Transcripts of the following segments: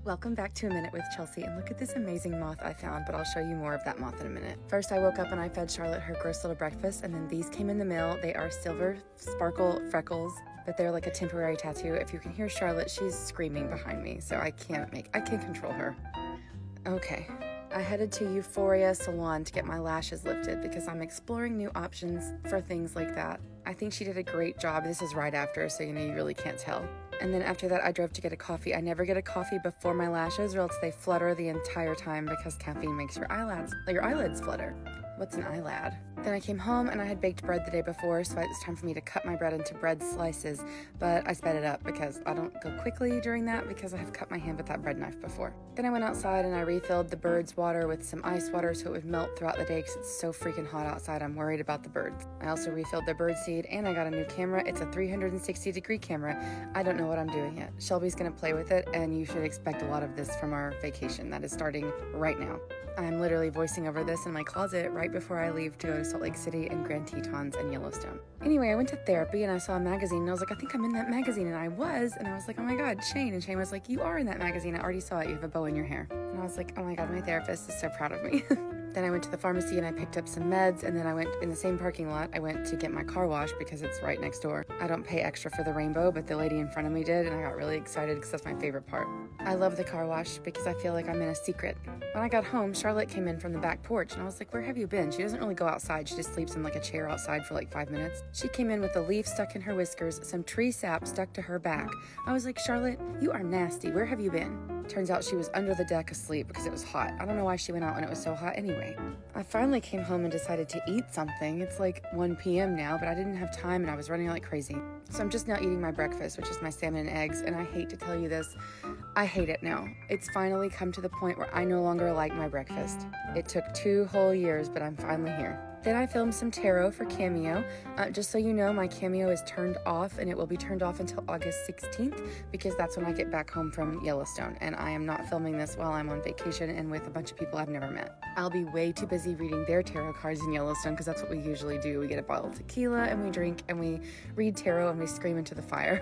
Welcome back to A Minute with Chelsea, and look at this amazing moth I found, but I'll show you more of that moth in a minute. First, I woke up and I fed Charlotte her gross little breakfast, and then these came in the mail. They are silver sparkle freckles, but they're like a temporary tattoo. If you can hear Charlotte, she's screaming behind me, so I can't control her. Okay. I headed to Euphoria salon to get my lashes lifted because I'm exploring new options for things like that. I think she did a great job. This is right after, so you really can't tell. And then after that, I drove to get a coffee. I never get a coffee before my lashes or else they flutter the entire time because caffeine makes your eyelids flutter. What's an eyelid? Then I came home and I had baked bread the day before, so it was time for me to cut my bread into bread slices, but I sped it up because I don't go quickly during that because I have cut my hand with that bread knife before. Then I went outside and I refilled the birds' water with some ice water so it would melt throughout the day because it's so freaking hot outside. I'm worried about the birds. I also refilled the bird seed and I got a new camera. It's a 360-degree camera. I don't know what I'm doing yet. Shelby's gonna play with it, and you should expect a lot of this from our vacation that is starting right now. I'm literally voicing over this in my closet right before I leave to go to Salt Lake City and Grand Tetons and Yellowstone. Anyway, I went to therapy and I saw a magazine and I was like, I think I'm in that magazine, and I was like, oh my God, Shane. And Shane was like, you are in that magazine. I already saw it. You have a bow in your hair. And I was like, oh my God, my therapist is so proud of me. Then I went to the pharmacy and I picked up some meds, and then I went in the same parking lot. I went to get my car washed because it's right next door. I don't pay extra for the rainbow, but the lady in front of me did, and I got really excited because that's my favorite part. I love the car wash because I feel like I'm in a secret. When I got home, Charlotte came in from the back porch and I was like, where have you been? She doesn't really go outside. She just sleeps in like a chair outside for like 5 minutes. She came in with a leaf stuck in her whiskers, some tree sap stuck to her back. I was like, Charlotte, you are nasty. Where have you been? Turns out she was under the deck asleep because it was hot. I don't know why she went out when it was so hot anyway. I finally came home and decided to eat something. It's like 1 p.m. now, but I didn't have time and I was running like crazy. So I'm just now eating my breakfast, which is my salmon and eggs, and I hate to tell you this, I hate it now. It's finally come to the point where I no longer like my breakfast. It took 2 whole years, but I'm finally here. Then I filmed some tarot for Cameo. Just so you know, my Cameo is turned off, and it will be turned off until August 16th because that's when I get back home from Yellowstone, and I am not filming this while I'm on vacation and with a bunch of people I've never met. I'll be way too busy reading their tarot cards in Yellowstone because that's what we usually do. We get a bottle of tequila and we drink and we read tarot and we scream into the fire.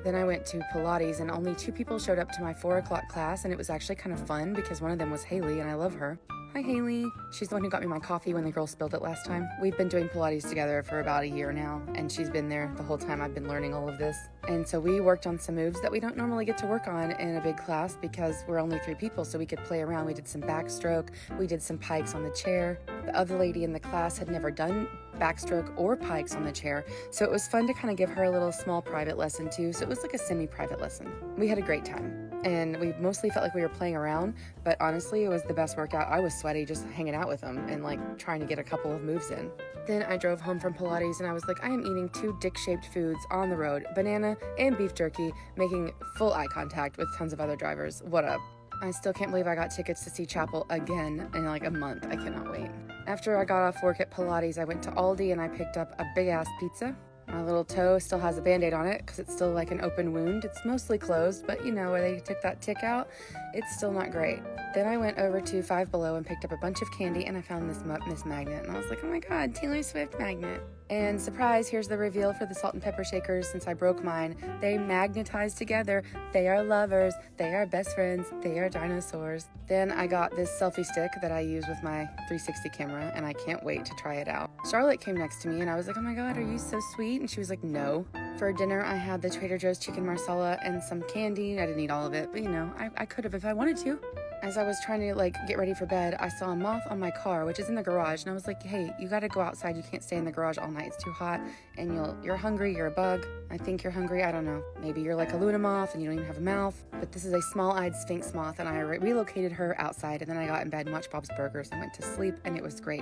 Then I went to Pilates, and only 2 people showed up to my 4 o'clock class, and it was actually kind of fun because one of them was Haley, and I love her. Hi, Haley. She's the one who got me my coffee when the girl spilled it last time. We've been doing Pilates together for about a year now, and she's been there the whole time I've been learning all of this. And so we worked on some moves that we don't normally get to work on in a big class because we're only 3 people, so we could play around. We did some backstroke. We did some pikes on the chair. The other lady in the class had never done backstroke or pikes on the chair, so it was fun to kind of give her a little small private lesson too. So it was like a semi-private lesson. We had a great time. And we mostly felt like we were playing around, but honestly, it was the best workout. I was sweaty just hanging out with them and like trying to get a couple of moves in. Then I drove home from Pilates and I was like, I am eating 2 dick-shaped foods on the road, banana and beef jerky, making full eye contact with tons of other drivers. What up? I still can't believe I got tickets to see Chapel again in like a month. I cannot wait. After I got off work at Pilates, I went to Aldi and I picked up a big-ass pizza. My little toe still has a Band-Aid on it because it's still like an open wound. It's mostly closed, but you know, where they took that tick out, it's still not great. Then I went over to Five Below and picked up a bunch of candy, and I found this magnet, and I was like, oh my God, Taylor Swift magnet. And surprise, here's the reveal for the salt and pepper shakers. Since I broke mine, they magnetize together. They are lovers. They are best friends. They are dinosaurs. Then I got this selfie stick that I use with my 360 camera, and I can't wait to try it out. Charlotte came next to me, and I was like, oh my God, are you so sweet? And she was like, no. For dinner, I had the Trader Joe's chicken marsala and some candy. I didn't eat all of it, but you know, I could have if I wanted to. As I was trying to like get ready for bed, I saw a moth on my car, which is in the garage, and I was like, hey, you gotta go outside. You can't stay in the garage all night. It's too hot, and you're hungry. You're a bug. I think you're hungry. I don't know. Maybe you're like a Luna moth and you don't even have a mouth, but this is a small-eyed sphinx moth, and I relocated her outside, and then I got in bed and watched Bob's Burgers and went to sleep, and it was great.